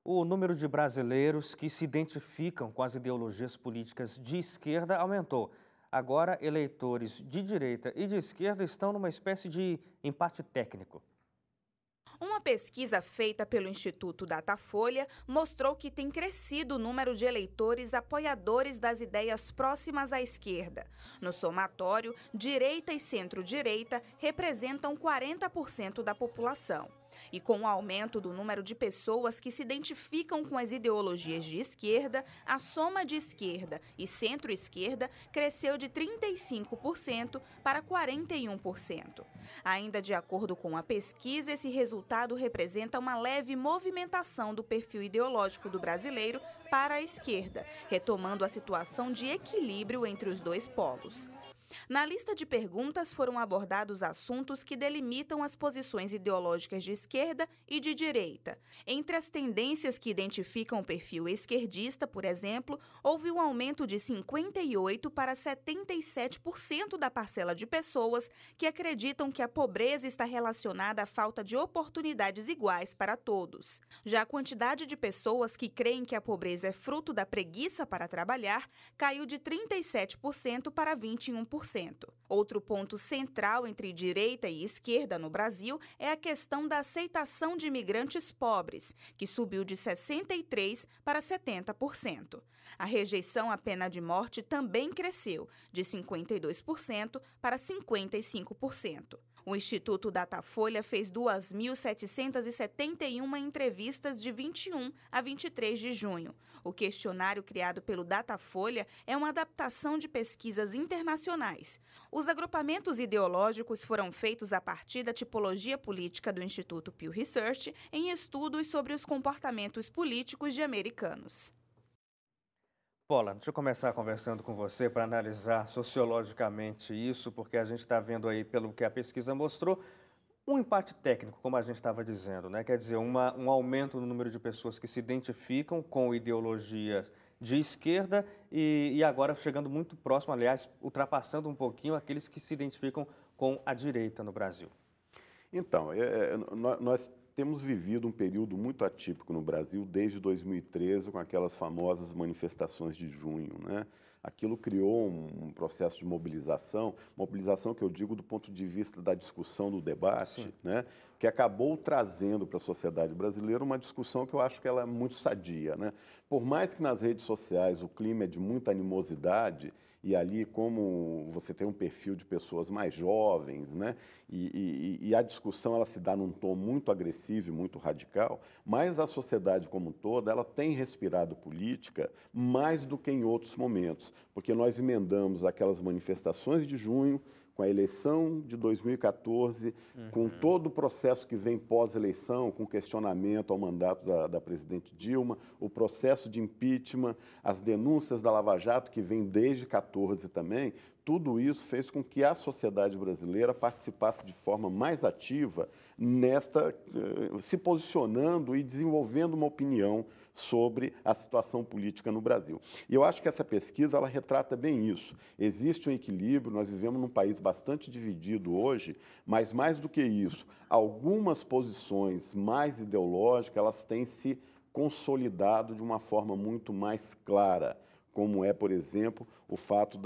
O número de brasileiros que se identificam com as ideologias políticas de esquerda aumentou. Agora, eleitores de direita e de esquerda estão numa espécie de empate técnico. Uma pesquisa feita pelo Instituto Datafolha mostrou que tem crescido o número de eleitores apoiadores das ideias próximas à esquerda. No somatório, direita e centro-direita representam 40% da população. E com o aumento do número de pessoas que se identificam com as ideologias de esquerda, a soma de esquerda e centro-esquerda cresceu de 35% para 41%. Ainda de acordo com a pesquisa, esse resultado representa uma leve movimentação do perfil ideológico do brasileiro para a esquerda, retomando a situação de equilíbrio entre os dois polos. Na lista de perguntas foram abordados assuntos que delimitam as posições ideológicas de esquerda e de direita. Entre as tendências que identificam o perfil esquerdista, por exemplo, houve um aumento de 58% para 77% da parcela de pessoas que acreditam que a pobreza está relacionada à falta de oportunidades iguais para todos. Já a quantidade de pessoas que creem que a pobreza é fruto da preguiça para trabalhar caiu de 37% para 21%. Outro ponto central entre direita e esquerda no Brasil é a questão da aceitação de imigrantes pobres, que subiu de 63% para 70%. A rejeição à pena de morte também cresceu, de 52% para 55%. O Instituto Datafolha fez 2.771 entrevistas de 21 a 23 de junho. O questionário criado pelo Datafolha é uma adaptação de pesquisas internacionais. Os agrupamentos ideológicos foram feitos a partir da tipologia política do Instituto Pew Research em estudos sobre os comportamentos políticos de americanos. Paula, deixa eu começar conversando com você para analisar sociologicamente isso, porque a gente está vendo aí, pelo que a pesquisa mostrou, um empate técnico, como a gente estava dizendo, né? Quer dizer, um aumento no número de pessoas que se identificam com ideologias de esquerda e agora chegando muito próximo, aliás, ultrapassando um pouquinho aqueles que se identificam com a direita no Brasil. Então, nós temos vivido um período muito atípico no Brasil desde 2013, com aquelas famosas manifestações de junho, né? Aquilo criou um processo de mobilização que eu digo do ponto de vista da discussão, do debate, né? Que acabou trazendo para a sociedade brasileira uma discussão que eu acho que ela é muito sadia, né? Por mais que nas redes sociais o clima é de muita animosidade, e ali, como você tem um perfil de pessoas mais jovens, né? E a discussão ela se dá num tom muito agressivo e muito radical, mas a sociedade como um todo, ela tem respirado política mais do que em outros momentos, porque nós emendamos aquelas manifestações de junho, com a eleição de 2014, com todo o processo que vem pós-eleição, com questionamento ao mandato da presidente Dilma, o processo de impeachment, as denúncias da Lava Jato, que vem desde 2014 também, tudo isso fez com que a sociedade brasileira participasse de forma mais ativa se posicionando e desenvolvendo uma opinião sobre a situação política no Brasil. E eu acho que essa pesquisa ela retrata bem isso. Existe um equilíbrio, nós vivemos num país bastante dividido hoje, mas mais do que isso, algumas posições mais ideológicas, elas têm se consolidado de uma forma muito mais clara, como é, por exemplo, o fato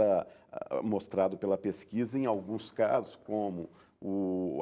mostrado pela pesquisa em alguns casos, como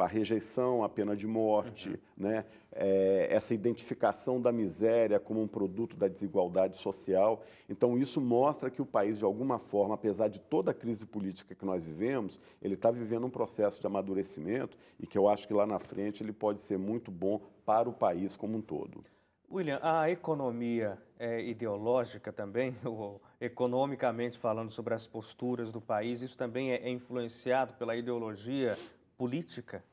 a rejeição à pena de morte, né? Essa identificação da miséria como um produto da desigualdade social. Então, isso mostra que o país, de alguma forma, apesar de toda a crise política que nós vivemos, ele está vivendo um processo de amadurecimento e que eu acho que lá na frente ele pode ser muito bom para o país como um todo. William, a economia é ideológica também, ou economicamente falando sobre as posturas do país, isso também é influenciado pela ideologia política?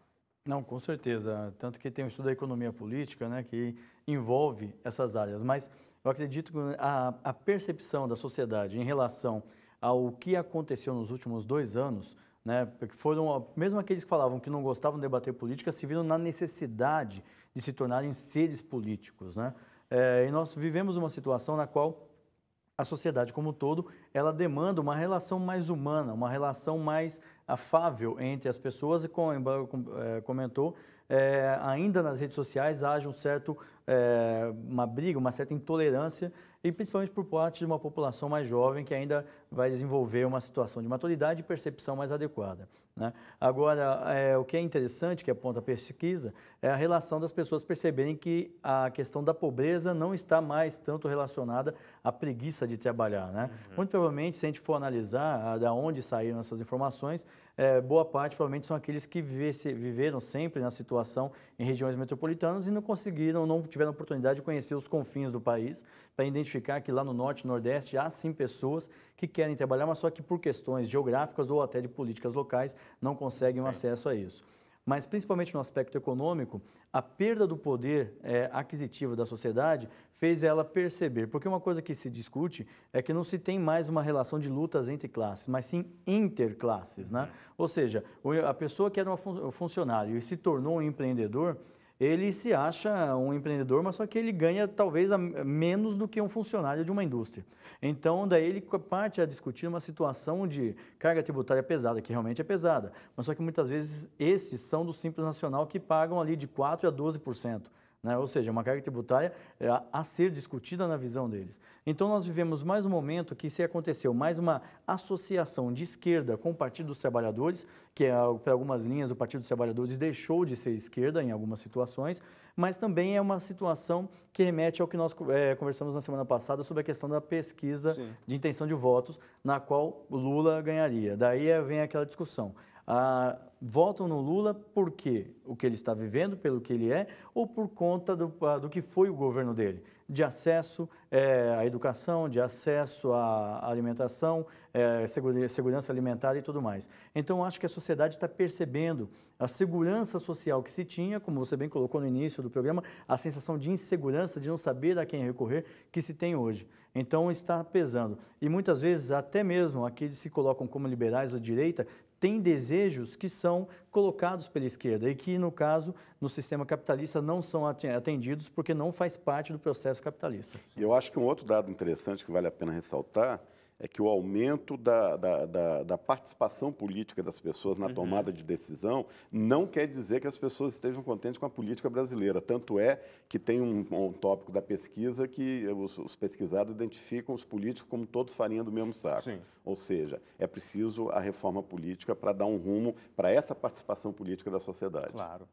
Não, com certeza. Tanto que tem um estudo da economia política, né, que envolve essas áreas. Mas eu acredito que a percepção da sociedade em relação ao que aconteceu nos últimos 2 anos, né, porque foram mesmo aqueles que falavam que não gostavam de debater política, se viram na necessidade de se tornarem seres políticos, né? E nós vivemos uma situação na qual a sociedade como um todo, ela demanda uma relação mais humana, uma relação mais afável entre as pessoas e, como comentou, ainda nas redes sociais haja um certo uma briga, uma certa intolerância, e principalmente por parte de uma população mais jovem que ainda vai desenvolver uma situação de maturidade e percepção mais adequada, né? Agora, o que é interessante, que aponta a pesquisa, é a relação das pessoas perceberem que a questão da pobreza não está mais tanto relacionada à preguiça de trabalhar, né? Muito provavelmente, se a gente for analisar da onde saíram essas informações, boa parte provavelmente são aqueles que viveram sempre na situação em regiões metropolitanas e não tiveram oportunidade de conhecer os confins do país, para identificar que lá no Norte e Nordeste há sim pessoas que querem trabalhar, mas só que por questões geográficas ou até de políticas locais não conseguem acesso a isso. Mas principalmente no aspecto econômico, a perda do poder aquisitivo da sociedade fez ela perceber, porque uma coisa que se discute é que não se tem mais uma relação de lutas entre classes, mas sim interclasses, né? Ou seja, a pessoa que era um funcionário e se tornou um empreendedor, ele se acha um empreendedor, mas só que ele ganha talvez menos do que um funcionário de uma indústria. Então, daí ele parte a discutir uma situação de carga tributária pesada, que realmente é pesada, mas só que muitas vezes esses são do Simples Nacional que pagam ali de 4% a 12%. Né? Ou seja, uma carga tributária a ser discutida na visão deles. Então, nós vivemos mais um momento que se aconteceu mais uma associação de esquerda com o Partido dos Trabalhadores, que para algumas linhas o Partido dos Trabalhadores deixou de ser esquerda em algumas situações, mas também é uma situação que remete ao que nós conversamos na semana passada sobre a questão da pesquisa de intenção de votos, na qual o Lula ganharia. Daí vem aquela discussão. Votam no Lula porque o que ele está vivendo, pelo que ele é, ou por conta do que foi o governo dele? De acesso à educação, de acesso à alimentação, segurança alimentar e tudo mais. Então, acho que a sociedade está percebendo a segurança social que se tinha, como você bem colocou no início do programa, a sensação de insegurança, de não saber a quem recorrer, que se tem hoje. Então, está pesando. E muitas vezes, até mesmo aqueles que se colocam como liberais ou direita, têm desejos que são colocados pela esquerda e que, no caso, no sistema capitalista não são atendidos porque não faz parte do processo capitalista. E eu acho que um outro dado interessante que vale a pena ressaltar é que o aumento da participação política das pessoas na tomada de decisão não quer dizer que as pessoas estejam contentes com a política brasileira. Tanto é que tem um tópico da pesquisa que os pesquisados identificam os políticos como todos farinha do mesmo saco. Sim. Ou seja, é preciso a reforma política para dar um rumo para essa participação política da sociedade. Claro.